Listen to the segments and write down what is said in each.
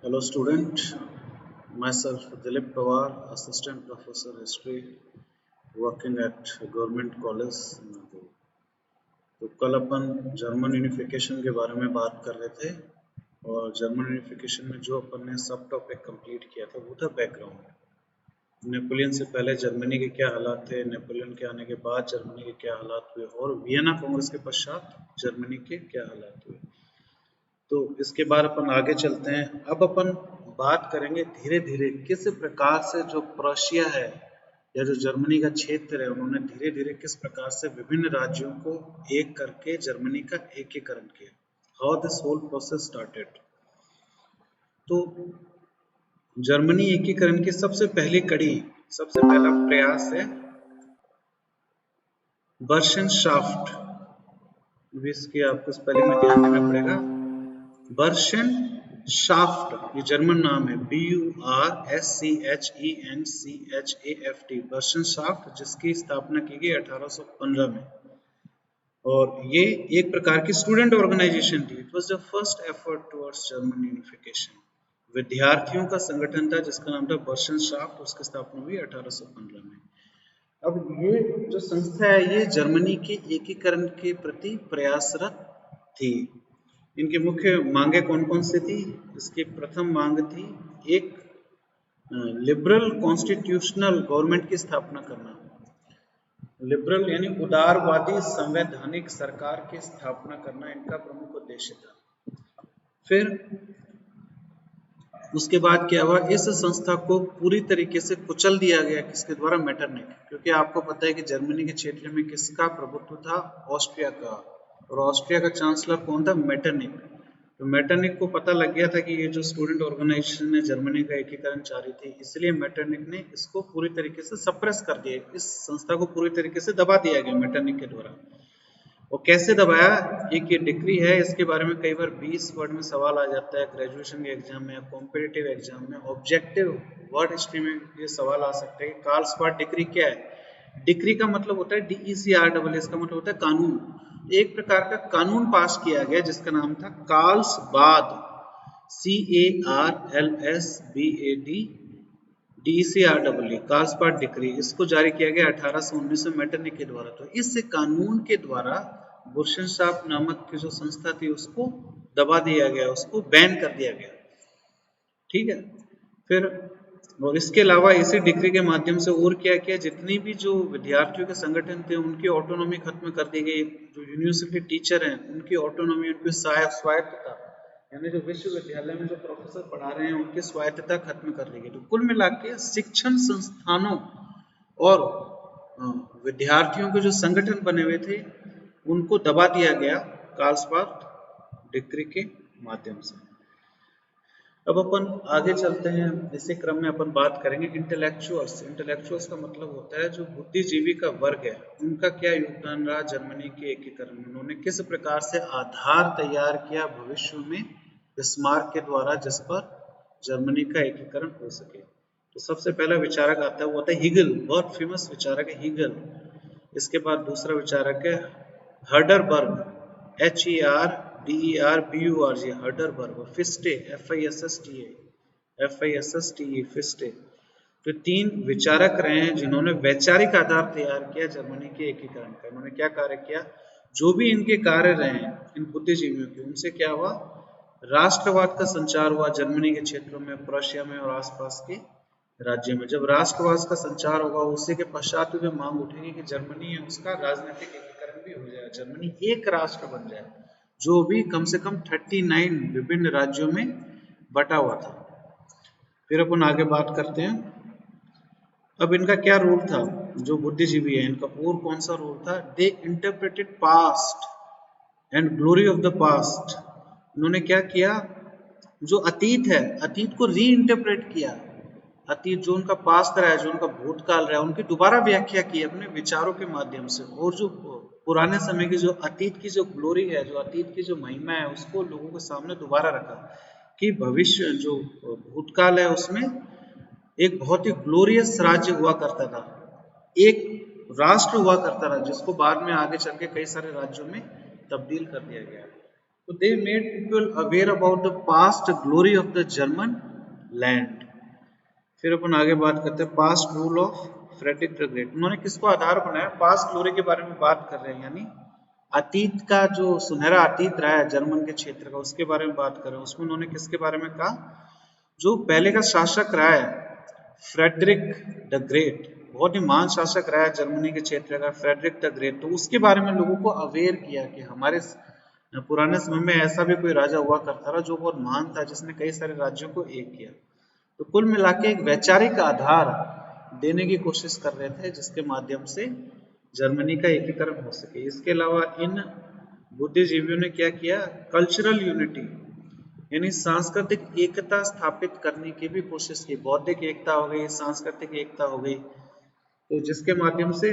Hello student, myself Dilip Pawar, Assistant Professor History working at Government College. तो कल अपन German unification के बारे में बात कर रहे थे और जर्मन यूनिफिकेशन में जो अपन ने सब टॉपिक कंप्लीट किया था वो था बैकग्राउंड। नेपोलियन से पहले जर्मनी के क्या हालात थे, नेपोलियन के आने के बाद जर्मनी के क्या हालात हुए और वियना कांग्रेस के पश्चात जर्मनी के क्या हालात हुए। तो इसके बाद अपन आगे चलते हैं। अब अपन बात करेंगे धीरे धीरे किस प्रकार से जो प्रोशिया है या जो जर्मनी का क्षेत्र है उन्होंने धीरे धीरे किस प्रकार से विभिन्न राज्यों को एक करके जर्मनी का एकीकरण किया। How this whole process started. तो जर्मनी एकीकरण की सबसे पहली कड़ी, सबसे पहला प्रयास है बर्शनशाफ्ट। इसकी आपको स्पेलिंग में ध्यान देना पड़ेगा। बर्शनशाफ्ट ये जर्मन नाम है, BURSCHENCHAFT, बर्शनशाफ्ट, जिसकी स्थापना की गई 1815 में। और ये एक प्रकार की स्टूडेंट ऑर्गेनाइजेशन थी। It was the first effort towards German unification. विद्यार्थियों का संगठन था जिसका नाम था बर्शनशाफ्ट। उसकी स्थापना हुई 1815 में। अब ये जो संस्था है ये जर्मनी के एकीकरण के प्रति प्रयासरत थी। इनकी मुख्य मांगे कौन कौन सी थी? इसकी प्रथम मांग थी एक लिबरल कॉन्स्टिट्यूशनल गवर्नमेंट की स्थापना करना। लिबरल यानी उदारवादी संवैधानिक सरकार की स्थापना करना इनका प्रमुख उद्देश्य था। फिर उसके बाद क्या हुआ, इस संस्था को पूरी तरीके से कुचल दिया गया। किसके द्वारा? मेटरनिक। क्योंकि आपको पता है कि जर्मनी के क्षेत्र में किसका प्रभुत्व था? ऑस्ट्रिया का। और ऑस्ट्रिया का चांसलर कौन था? मेटरनिक। तो मेटरनिक को पता लग गया था कि ये जो स्टूडेंट ऑर्गेनाइजेशन है जर्मनी का एकीकरण चाह रही थी, इसलिए मेटरनिक ने इसको पूरी तरीके से सप्रेस कर दिया। इस संस्था को पूरी तरीके से दबा दिया गया मेटरनिक के द्वारा। और कैसे दबाया? एक ये डिक्री है, इसके बारे में कई बार 20 वर्ड में सवाल आ जाता है ग्रेजुएशन के एग्जाम में या कॉम्पिटिटिव एग्जाम में। ऑब्जेक्टिव वर्ड हिस्ट्री में ये सवाल आ सकता है कि कार्लस्बाद डिक्री क्या है। डिक्री का मतलब होता है DECREE, इसका मतलब होता है कानून। एक प्रकार का कानून पास किया गया जिसका नाम था कार्लस्बाद, CARLSBAD DECREE, कार्लस्बाद डिक्री। इसको जारी किया गया 1819 में मेटरनिक के द्वारा। तो इस कानून के द्वारा बुर्शनशाफ्ट नामक की जो संस्था थी उसको दबा दिया गया, उसको बैन कर दिया गया। ठीक है। फिर और इसके अलावा इसी डिक्री के माध्यम से और क्या किया, जितनी भी जो विद्यार्थियों के संगठन थे उनकी ऑटोनॉमी खत्म कर दी गई। जो यूनिवर्सिटी टीचर हैं उनकी ऑटोनॉमी, उनकी स्वायत्तता, यानी जो विश्वविद्यालय में जो प्रोफेसर पढ़ा रहे हैं उनकी स्वायत्तता खत्म कर दी गई। तो कुल मिला के शिक्षण संस्थानों और विद्यार्थियों के जो संगठन बने हुए थे उनको दबा दिया गया कार्लस्बाद डिक्री के माध्यम से। अब अपन आगे चलते हैं। इसी क्रम में अपन बात करेंगे इंटेलेक्चुअल्स। इंटेलेक्चुअल्स का मतलब होता है जो बुद्धिजीवी का वर्ग है, उनका क्या योगदान रहा जर्मनी के एकीकरण में। उन्होंने किस प्रकार से आधार तैयार किया भविष्य में बिस्मार्क के द्वारा, जिस पर जर्मनी का एकीकरण हो सके। तो सबसे पहला विचारक आता है वो होता है हिगल, बहुत फेमस विचारक है हिगल। इसके बाद दूसरा विचारक है हर्डरबर्ग, HERDERBURG, हर्डरबर्ग। और फिस्टे, FISSTE, फिस्टे। तो तीन विचारक रहे हैं जिन्होंने वैचारिक आधार तैयार किया जर्मनी के एकीकरण का। इन्होंने क्या कार्य किया? जो भी इनके कार्य रहे हैं इन बुद्धिजीवियों के, उनसे क्या हुआ? राष्ट्रवाद का संचार हुआ जर्मनी के क्षेत्रों में, प्रोशिया में और आसपास के राज्य में। जब राष्ट्रवाद का संचार होगा उसी के पश्चात भी मांग उठेगी कि जर्मनी है उसका राजनीतिक एकीकरण भी हो जाए, जर्मनी एक राष्ट्र बन जाए, जो भी कम से कम 39 विभिन्न राज्यों में बटा हुआ था। फिर अपन आगे बात करते हैं। अब इनका क्या रोल था? जो बुद्धिजीवी है इनका और कौन सा रोल था? They interpreted past and glory of the past. उन्होंने क्या किया? जो अतीत है, अतीत को री इंटरप्रेट किया। अतीत जो उनका पास्ट रहा है, जो उनका भूतकाल रहा है, उनकी दोबारा व्याख्या की अपने विचारों के माध्यम से। और जो पुराने समय की जो अतीत की जो ग्लोरी है, जो अतीत की जो महिमा है, उसको लोगों के सामने दोबारा रखा कि भविष्य जो भूतकाल है उसमें एक बहुत ही ग्लोरियस राज्य हुआ करता था, एक राष्ट्र हुआ करता था, जिसको बाद में आगे चल के कई सारे राज्यों में तब्दील कर दिया गया। तो they made people aware about the past glory of the German land. फिर अपन आगे बात करते हैं past rule of Frederick the Great. उन्होंने किसको आधार बनाया? पास्ट ग्लोरी के बारे में बात कर रहे हैं, यानी अतीत का जो सुनहरा अतीत रहा है जर्मन के क्षेत्र का, उसके बारे में बात कर रहे हैं। उसमें उन्होंने किसके बारे में कहा? जो पहले का शासक रहा है फ्रेडरिक द ग्रेट, बहुत ही महान शासक रहा है जर्मनी के क्षेत्र का फ्रेडरिक द ग्रेट, तो उसके बारे में लोगों को अवेयर किया कि हमारे पुराने समय में ऐसा भी कोई राजा हुआ करता था जो बहुत महान था, जिसने कई सारे राज्यों को एक किया। तो कुल मिला के एक वैचारिक आधार देने की कोशिश कर रहे थे जिसके माध्यम से जर्मनी का एकीकरण हो सके। इसके अलावा इन बुद्धिजीवियों ने क्या किया? कल्चरल यूनिटी यानी सांस्कृतिक एकता स्थापित करने की भी कोशिश की। बौद्धिक एकता हो गई, सांस्कृतिक एकता हो गई, तो जिसके माध्यम से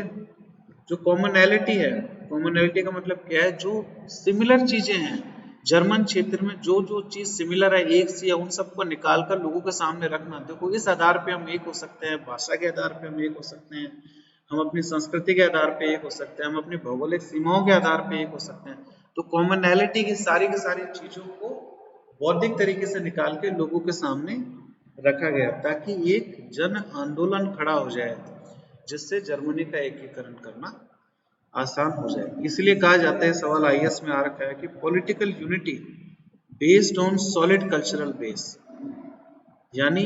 जो कॉमनैलिटी है, कॉमनैलिटी का मतलब क्या है? जो सिमिलर चीजें हैं जर्मन क्षेत्र में, जो जो चीज सिमिलर है एक सी है, उन सबको निकालकर लोगों के सामने रखना। देखो इस आधार पे हम एक हो सकते हैं, भाषा के आधार पे हम एक हो सकते हैं, हम अपनी संस्कृति के आधार पे एक हो सकते हैं, हम अपनी भौगोलिक सीमाओं के आधार पे एक हो सकते हैं। तो कॉमनैलिटी की सारी चीजों को बौद्धिक तरीके से निकाल के लोगों के सामने रखा गया ताकि एक जन आंदोलन खड़ा हो जाए जिससे जर्मनी का एकीकरण करना आसान हो जाए। इसलिए कहा जाता है, सवाल आईएएस में आ रखा है कि political unity based on solid cultural base, यानी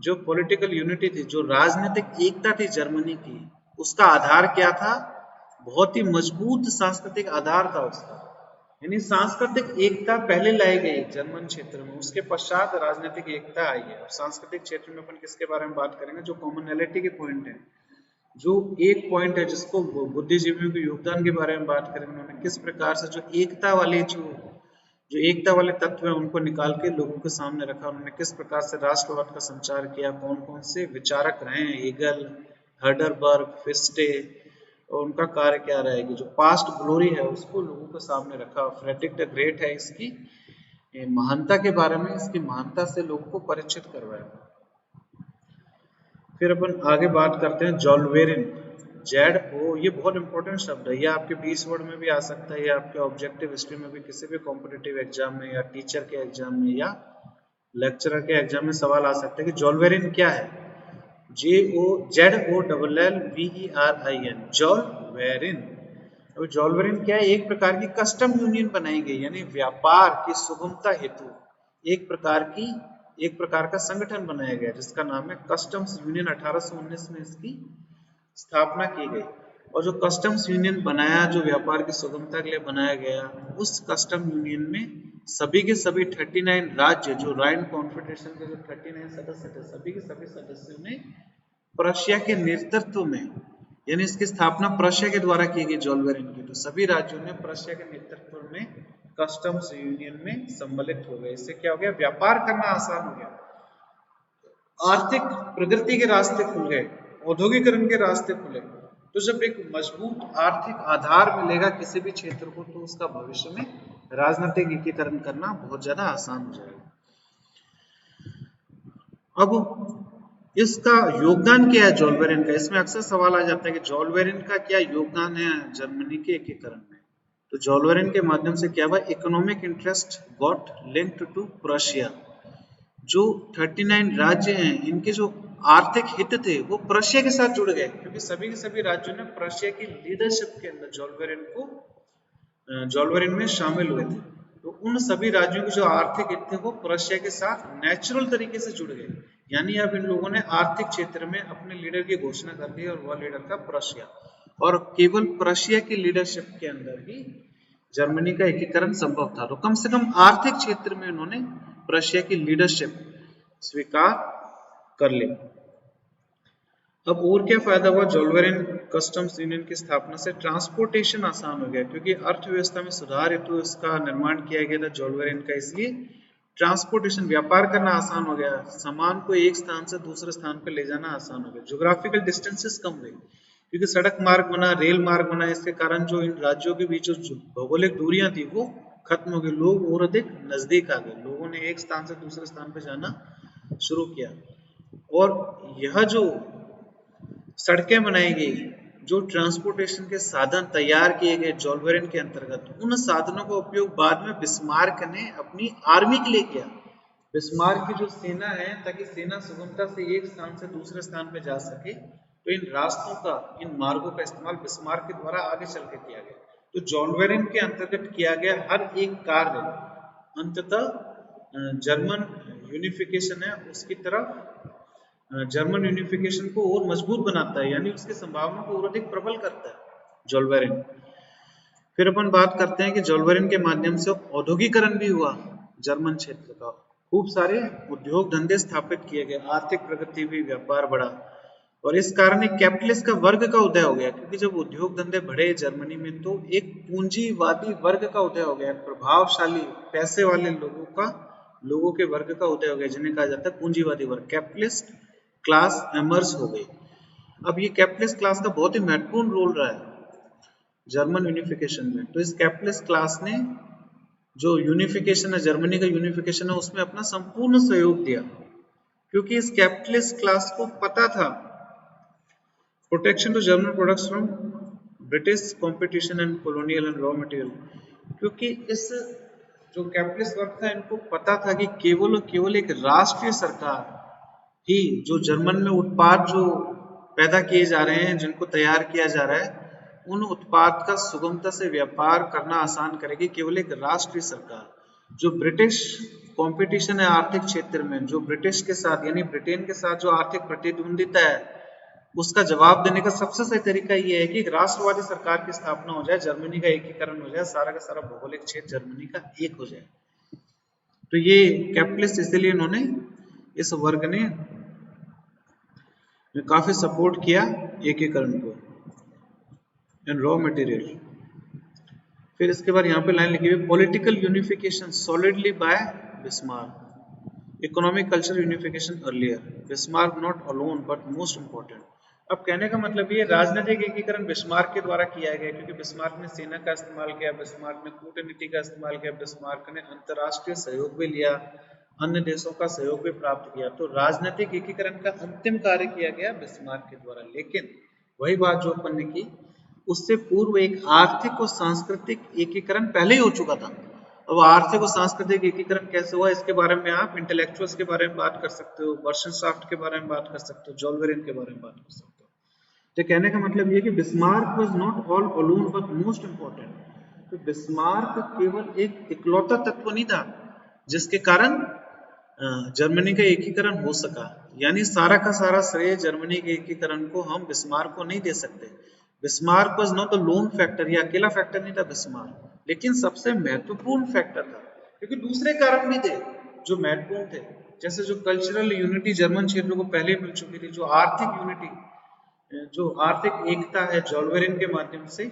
जो पॉलिटिकल यूनिटी थी, जो राजनीतिक एकता थी जर्मनी की, उसका आधार क्या था? बहुत ही मजबूत सांस्कृतिक आधार था उसका। यानी सांस्कृतिक एकता पहले लाई गई जर्मन क्षेत्र में, उसके पश्चात राजनीतिक एकता आई है। और सांस्कृतिक क्षेत्र में अपन किसके बारे में बात करेंगे? जो कॉमनैलिटी के पॉइंट है, जो एक पॉइंट है जिसको बुद्धिजीवियों के योगदान के बारे में बात करेंगे। उन्होंने किस प्रकार से जो एकता वाले जो एकता वाले तत्व है उनको निकाल के लोगों के सामने रखा। उन्होंने किस प्रकार से राष्ट्रवाद का संचार किया, कौन कौन से विचारक रहे हैं, हेगल, हर्डरबर्ग, फिस्टे, और उनका कार्य क्या रहेगी। जो पास्ट ग्लोरी है उसको लोगों के सामने रखा। फ्रेडरिक द ग्रेट है, इसकी महानता के बारे में, इसकी महानता से लोगों को परिचित करवाया। फिर अपन आगे बात करते हैं जॉल्वेरिन, ZO, ये बहुत इंपॉर्टेंट शब्द है, ये आपके 20 वर्ड में भी आ सकता है, या आपके ऑब्जेक्टिव हिस्ट्री में भी, किसी भी कॉम्पिटिटिव एग्जाम में या टीचर के एग्जाम में या लेक्चरर के एग्जाम में सवाल आ सकता है कि जॉल्वेरिन क्या है? JOLLVERIN, जॉल्वेरिन। अब जॉल्वेरिन क्या है? एक प्रकार की कस्टम यूनियन बनाई गई, यानी व्यापार की सुगमता हेतु एक प्रकार का संगठन बनाया गया जिसका नाम है कस्टम्स यूनियन। 1819 में इसकी स्थापना की गई। और जो कस्टम्स यूनियन बनाया, जो व्यापार की सुगमता के लिए बनाया गया, उस कस्टम यूनियन में सभी के सभी 39 राज्य, जो राइन कॉन्फेडरेशन के जो 39 सदस्य थे, सभी के सभी सदस्यों ने प्रशिया के नेतृत्व में, यानी इसकी स्थापना प्रशिया के द्वारा की गई जॉल्वेरिन की, तो सभी राज्यों ने प्रशिया के नेतृत्व में कस्टम्स यूनियन में सम्मिलित हो गए। इससे क्या हो गया? व्यापार करना आसान हो गया, आर्थिक प्रगति के रास्ते खुल गए, औद्योगिकरण के रास्ते खुले। तो जब एक मजबूत आर्थिक आधार मिलेगा किसी भी क्षेत्र को, तो उसका भविष्य में राजनीतिक एकीकरण करना बहुत ज्यादा आसान हो जाएगा। अब इसका योगदान क्या है जॉल्वेरिन का? इसमें अक्सर सवाल आ जाता है कि जॉल्वेरिन का क्या योगदान है जर्मनी के एकीकरण में। तो जॉल्वेरिन के माध्यम से क्या हुआ? Economic interest got linked to Prussia. जो 39 राज्य हैं, इनके जो आर्थिक हित थे वो प्रशिया के साथ जुड़ गए, क्योंकि सभी के सभी राज्यों ने प्रशिया की लीडरशिप के अंदर जॉल्वेरिन में शामिल हुए थे। तो उन सभी राज्यों के जो आर्थिक हित थे वो प्रशिया के साथ नेचुरल तरीके से जुड़ गए। यानी अब इन लोगों ने आर्थिक क्षेत्र में अपने लीडर की घोषणा कर दी, और वह लीडर था प्रशिया। और केवल प्रशिया की लीडरशिप के अंदर ही जर्मनी का एकीकरण संभव था। तो कम से कम आर्थिक क्षेत्र में उन्होंने प्रशिया की लीडरशिप स्वीकार कर ली। अब और क्या फायदा हुआ जॉल्वेरिन कस्टम्स यूनियन की स्थापना से? ट्रांसपोर्टेशन आसान हो गया, क्योंकि अर्थव्यवस्था में सुधार हेतु इसका निर्माण किया गया था जॉल्वेरिन का, इसलिए ट्रांसपोर्टेशन, व्यापार करना आसान हो गया, सामान को एक स्थान से दूसरे स्थान पर ले जाना आसान हो गया। ज्योग्राफिकल डिस्टेंसेस कम हुए, क्योंकि सड़क मार्ग बना, रेल मार्ग बना, इसके कारण जो इन राज्यों के बीच जो भौगोलिक दूरियां थी वो खत्म हो गई, लोग और अधिक नजदीक आ गए, लोगों ने एक स्थान से दूसरे स्थान पर जाना शुरू किया। और यह जो सड़कें बनाई गई, जो ट्रांसपोर्टेशन के साधन तैयार किए गए जोल्वेरिन के अंतर्गत, उन साधनों का उपयोग बाद में बिस्मार्क ने अपनी आर्मी के लिए किया। बिस्मार्क की जो सेना है, ताकि सेना सुगमता से एक स्थान से दूसरे स्थान पे जा सके, तो इन रास्तों का, इन मार्गों का इस्तेमाल बिस्मार्क के द्वारा आगे चल के किया गया। तो जोल्वेरिन के अंतर्गत किया गया हर एक कार्य अंततः जर्मन यूनिफिकेशन है उसकी तरफ, जर्मन यूनिफिकेशन को और मजबूत बनाता है, यानी उसकी संभावना को और अधिक प्रबल करता है जोल्वेरिन। फिर अपन बात करते हैं कि जोल्वेरिन के माध्यम से औद्योगिकरण भी हुआ जर्मन क्षेत्र का, खूब सारे उद्योग धंधे स्थापित किए गए, आर्थिक प्रगति भी, व्यापार बढ़ा, और इस कारण एक कैपिटलिस्ट का वर्ग का उदय हो गया। क्योंकि जब उद्योग धंधे बढ़े जर्मनी में, तो एक पूंजीवादी वर्ग का उदय हो गया, प्रभावशाली पैसे वाले लोगों के वर्ग का उदय हो गया, जिन्हें कहा जाता है पूंजीवादी वर्ग। कैपिटलिस्ट क्लास एमर्ज हो गई। अब ये कैपिटलिस्ट क्लास का बहुत ही महत्वपूर्ण रोल रहा है जर्मन यूनिफिकेशन में। तो इस कैपिटलिस्ट क्लास ने जो यूनिफिकेशन है, जर्मनी का यूनिफिकेशन है, उसमें अपना संपूर्ण सहयोग दिया, क्योंकि इस कैपिटलिस्ट क्लास को पता था protection to German products from British competition and colonial and raw material. क्योंकि इस जो कैपिटलिस्ट वर्ग था, इनको पता था कि केवल और केवल एक राष्ट्रीय सरकार ही जो जर्मन में उत्पाद जो पैदा किए जा रहे हैं, जिनको तैयार किया जा रहा है, उन उत्पाद का सुगमता से व्यापार करना आसान करेगी केवल एक राष्ट्रीय सरकार। जो ब्रिटिश कंपटीशन है आर्थिक क्षेत्र में, जो ब्रिटिश के साथ यानी ब्रिटेन के साथ जो आर्थिक प्रतिद्वंदिता है, उसका जवाब देने का सबसे सही तरीका ये है कि एक राष्ट्रवादी सरकार की स्थापना हो जाए, जर्मनी का एकीकरण हो जाए, सारा का सारा भौगोलिक क्षेत्र जर्मनी का एक हो जाए। तो ये कैपिटलिस्ट, इसलिए इन्होंने, इस वर्ग ने काफी सपोर्ट किया एकीकरण को एंड रॉ मटेरियल। फिर इसके बाद यहाँ पे लाइन लिखी हुई, political unification solidly by Bismarck, economic culture unification earlier, Bismarck not alone but most important. अब कहने का मतलब ये, राजनीतिक एकीकरण बिस्मार्क के द्वारा किया गया, क्योंकि बिस्मार्क ने सेना का इस्तेमाल किया, बिस्मार्क ने कूटनीति का इस्तेमाल किया, बिस्मार्क ने अंतर्राष्ट्रीय सहयोग भी लिया, अन्य देशों का सहयोग भी प्राप्त किया। तो राजनीतिक एकीकरण का अंतिम कार्य किया गया बिस्मार्क के द्वारा। लेकिन वही बात जो अपन ने की, उससे पूर्व एक आर्थिक और सांस्कृतिक एकीकरण पहले ही हो चुका था। अब आर्थिक और सांस्कृतिक एकीकरण कैसे हुआ, इसके बारे में आप इंटेलेक्चुअल्स के बारे में बात कर सकते हो, बर्शनशाफ्ट के बारे में बात कर सकते हो, जोल्वेरिन के बारे में बात कर सकते हो। तो कहने का मतलब ये कि Bismarck was not all alone but most important. तो बिस्मार्क केवल एक इकलौता तत्व नहीं था जिसके कारण जर्मनी का एकीकरण हो सका, यानी सारा का सारा श्रेय जर्मनी के एकीकरण को हम बिस्मार्क को नहीं दे सकते। Bismarck was not the loan factor, ये अकेला फैक्टर नहीं था बिस्मार्क, लेकिन सबसे महत्वपूर्ण फैक्टर था, क्योंकि दूसरे कारण भी थे जो महत्वपूर्ण थे, जैसे जो कल्चरल यूनिटी जर्मन क्षेत्रों को पहले मिल चुकी थी, जो आर्थिक यूनिटी, जो आर्थिक एकता है, जोल्वेरिन के माध्यम से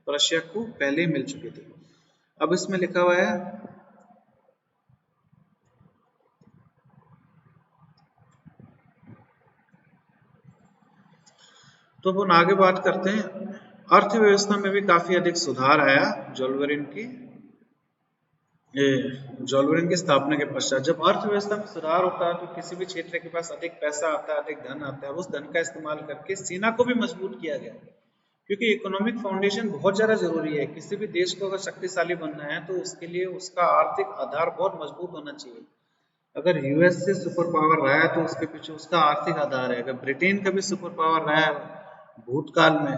प्रशिया को पहले ही मिल चुकी थी। अब इसमें लिखा हुआ है, तो अपन आगे बात करते हैं, अर्थव्यवस्था में भी काफी अधिक सुधार आया जोल्वेरिन की स्थापना के पश्चात। जब अर्थव्यवस्था में सुधार होता है तो किसी भी क्षेत्र के पास अधिक पैसा आता है, अधिक धन आता है, उस धन का इस्तेमाल करके सेना को भी मजबूत किया गया, क्योंकि इकोनॉमिक फाउंडेशन बहुत ज्यादा जरूरी है। किसी भी देश को अगर शक्तिशाली बनना है तो उसके लिए उसका आर्थिक आधार बहुत मजबूत होना चाहिए। अगर यूएस से सुपर पावर रहा है तो उसके पीछे उसका आर्थिक आधार है। अगर ब्रिटेन का भी सुपर पावर रहा है भूतकाल में,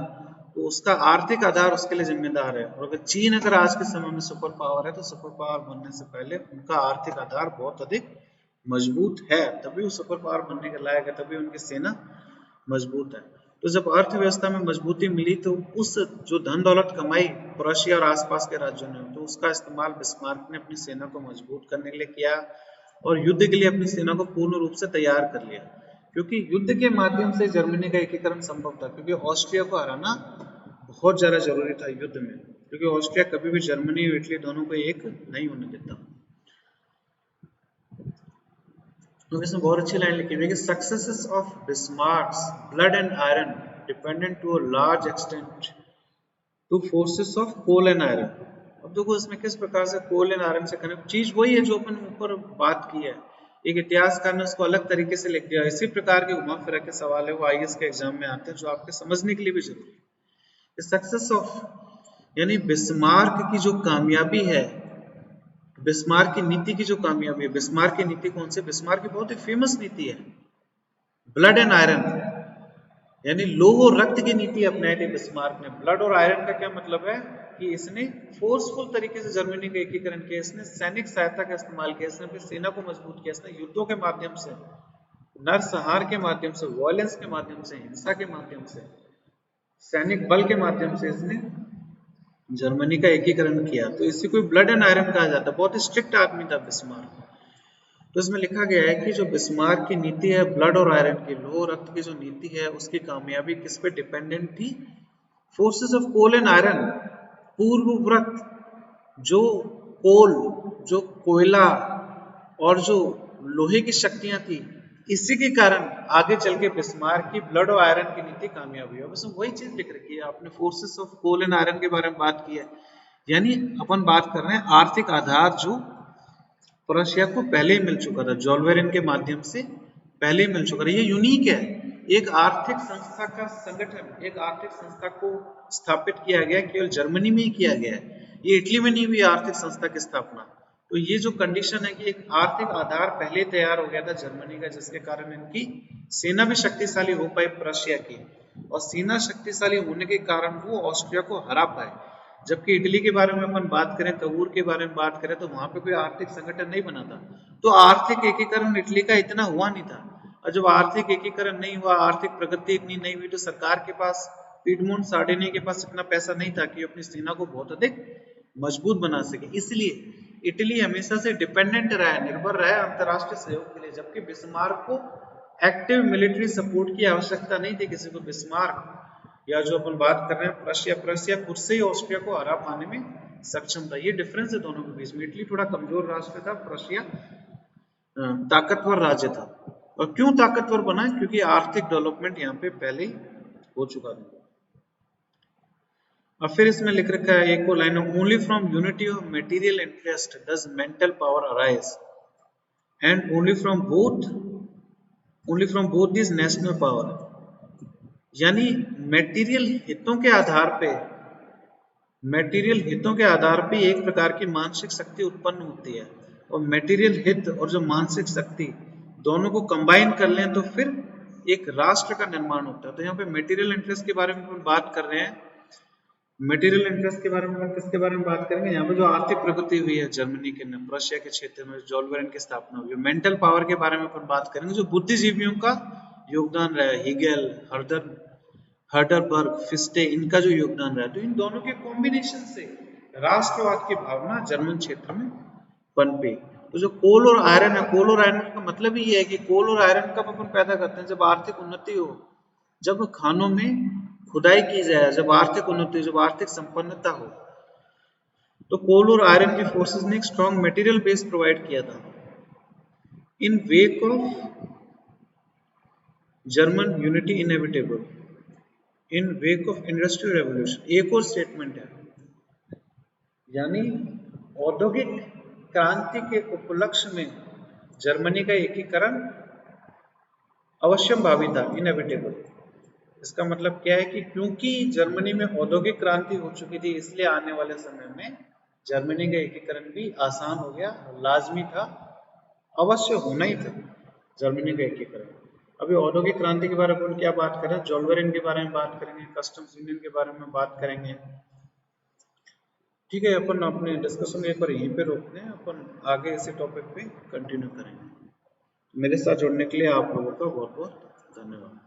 तो उसका आर्थिक आधार उसके लिए जिम्मेदार है। और अगर चीन अगर आज के समय में सुपर पावर है, तो सुपर पावर बनने से पहले उनका आर्थिक आधार बहुत अधिक मजबूत है, तभी वो सुपर पावर बनने के लायक है, तभी उनकी सेना मजबूत है। तो जब अर्थव्यवस्था में मजबूती मिली, तो उस जो धन दौलत कमाई प्रोशिया और आसपास के राज्यों ने, तो उसका इस्तेमाल बिस्मार्क ने अपनी सेना को मजबूत करने के लिए किया और युद्ध के लिए अपनी सेना को पूर्ण रूप से तैयार कर लिया, क्योंकि युद्ध के माध्यम से जर्मनी का एकीकरण संभव था, क्योंकि ऑस्ट्रिया को हराना बहुत ज्यादा जरूरी था युद्ध में, क्योंकि ऑस्ट्रिया कभी भी जर्मनी और इटली दोनों को एक नहीं होने देता। तो इसमें बहुत अच्छी लाइन लिखी हुई है कि successes of Bismarck's blood and iron dependent to a large extent to forces of coal and iron. अब देखो इसमें किस प्रकार से कोल एंड आयरन से कनेक्ट, चीज वही है जो अपन ऊपर बात की है, एक इतिहासकार ने उसको अलग तरीके से लिख दिया। इसी प्रकार के घुमा फिरा के सवाल है वो आईएएस के एग्जाम में आते हैं, जो आपके समझने के लिए भी जरूरी है। सक्सेस ऑफ यानी बिस्मार्क की जो कामयाबी है, बिस्मार्क की नीति की जो कामयाबी है, बिस्मार्क की नीति कौन सी? बिस्मार्क की बहुत ही फेमस नीति है, ब्लड एंड आयरन, यानी लोह और रक्त की नीति अपनाई थी बिस्मार्क ने। ब्लड और आयरन का क्या मतलब है कि इसने फोर्सफुल तरीके से जर्मनी का एकीकरण किया, इसने सैनिक सहायता का इस्तेमाल किया, इसने अपनी सेना को मजबूत किया, इसने युद्धों के माध्यम से, नरसंहार के माध्यम से, वॉयलेंस के माध्यम से, हिंसा के माध्यम से, सैनिक बल के माध्यम से इसने जर्मनी का एकीकरण किया। तो इसी को ब्लड एंड आयरन कहा जाता है। बहुत ही स्ट्रिक्ट आदमी था बिस्मार्क। तो इसमें लिखा गया है कि जो बिस्मार्क की नीति है ब्लड और आयरन की, लोह रक्त की जो नीति है उसकी कामयाबी किस पे डिपेंडेंट थी? Forces of coal and iron, पूर्वव्रत जो कोल, जो कोयला और जो लोहे की शक्तियां थी, इसी के कारण आगे चल के बिस्मार्क की ब्लड और आयरन की नीति कामयाब हुई है। बस वही चीज लिख रखी है। आपने forces of coal and iron के बारे में बात की है, यानी अपन बात कर रहे हैं आर्थिक आधार जो प्रुशिया को पहले ही मिल चुका था, जोल्वेरिन के माध्यम से पहले ही मिल चुका था। ये यूनिक है, एक आर्थिक संस्था का संगठन, एक आर्थिक संस्था को स्थापित किया गया, केवल जर्मनी में ही किया गया है, ये इटली में नहीं हुई आर्थिक संस्था की स्थापना। तो ये जो कंडीशन है कि एक आर्थिक आधार पहले तैयार हो गया था जर्मनी का, जिसके कारण इनकी सेना भी शक्तिशाली हो पाई प्रुशिया की, और सेना शक्तिशाली होने के कारण वो ऑस्ट्रिया को हरा पाए। जबकि इटली के बारे में अपन बात करें, कबूर के बारे में बात करें, तो वहां पे कोई आर्थिक संगठन नहीं बना था, तो आर्थिक एकीकरण इटली का इतना हुआ नहीं था। और जब आर्थिक एकीकरण नहीं हुआ, आर्थिक प्रगति इतनी नहीं हुई, तो सरकार के पास, पीडमोंट सार्डिनी के पास इतना पैसा नहीं था कि अपनी सेना को बहुत अधिक मजबूत बना सके। इसलिए इटली हमेशा से डिपेंडेंट रहा है, निर्भर रहा है अंतरराष्ट्रीय सहयोग के लिए। जबकि बिस्मार्क को एक्टिव मिलिट्री सपोर्ट की आवश्यकता नहीं थी किसी को। बिस्मार्क या जो अपन बात कर रहे हैं प्रुशिया खुद से ही ऑस्ट्रिया को हरा पाने में सक्षम था। ये डिफरेंस है दोनों के बीच में। इटली थोड़ा कमजोर राष्ट्र था, प्रुशिया ताकतवर राज्य था। और क्यों ताकतवर बना? क्योंकि आर्थिक डेवलपमेंट यहाँ पे पहले ही हो चुका था। और फिर इसमें लिख रखा है एक और line, only from unity of material interest does mental power arise, and only from both this national power, यानी मटेरियल हितों के आधार पे एक प्रकार की मानसिक शक्ति उत्पन्न होती है, और मटेरियल हित और जो मानसिक शक्ति दोनों को कंबाइन कर लें तो फिर एक राष्ट्र का निर्माण होता है। तो यहाँ पे मटेरियल इंटरेस्ट के बारे में हम बात कर रहे हैं। मटेरियल इंटरेस्ट के बारे में हम किसके बारे में बात करेंगे? यहाँ पे जो आर्थिक प्रगति हुई है जर्मनी के प्रुशिया के क्षेत्र में, जोल्वेरिन की स्थापना हुई है। मेंटल पावर के बारे में अपन बात करेंगे, जो बुद्धिजीवियों का योगदान रहा है, हीगेल, हर्डरबर्ग, फिस्टे, इनका जो योगदान रहा है। तो इन दोनों के कॉम्बिनेशन से राष्ट्रवाद की भावना जर्मन क्षेत्र में पनपी। तो जो कोल और आयरन है, कोल और आयरन का मतलब ही है कि कोल और आयरन कब अपन पैदा करते हैं? जब आर्थिक उन्नति हो, जब खानों में खुदाई की जाए, जब आर्थिक उन्नति, जब आर्थिक संपन्नता हो। तो कोल और आयरन की फोर्सेस ने एक स्ट्रॉन्ग मटेरियल बेस प्रोवाइड किया था। In wake of German unity inevitable, in wake of industrial revolution, एक और स्टेटमेंट है, यानी औद्योगिक क्रांति के उपलक्ष्य में जर्मनी का एकीकरण अवश्यंभावी था, इनएविटेबल। इसका मतलब क्या है कि क्योंकि जर्मनी में औद्योगिक क्रांति हो चुकी थी, इसलिए आने वाले समय में जर्मनी का एकीकरण भी आसान हो गया, लाजमी था, अवश्य होना ही था जर्मनी का एकीकरण। अभी औद्योगिक क्रांति के बारे में क्या बात करें? जोल्वेरिन के बारे में बात करेंगे, कस्टम्स यूनियन के बारे में बात करेंगे। ठीक है, अपन अपने डिस्कशन एक बार यहीं पे रोकते हैं, अपन आगे इसी टॉपिक पे कंटिन्यू करेंगे। मेरे साथ जुड़ने के लिए आप लोगों का बहुत बहुत धन्यवाद।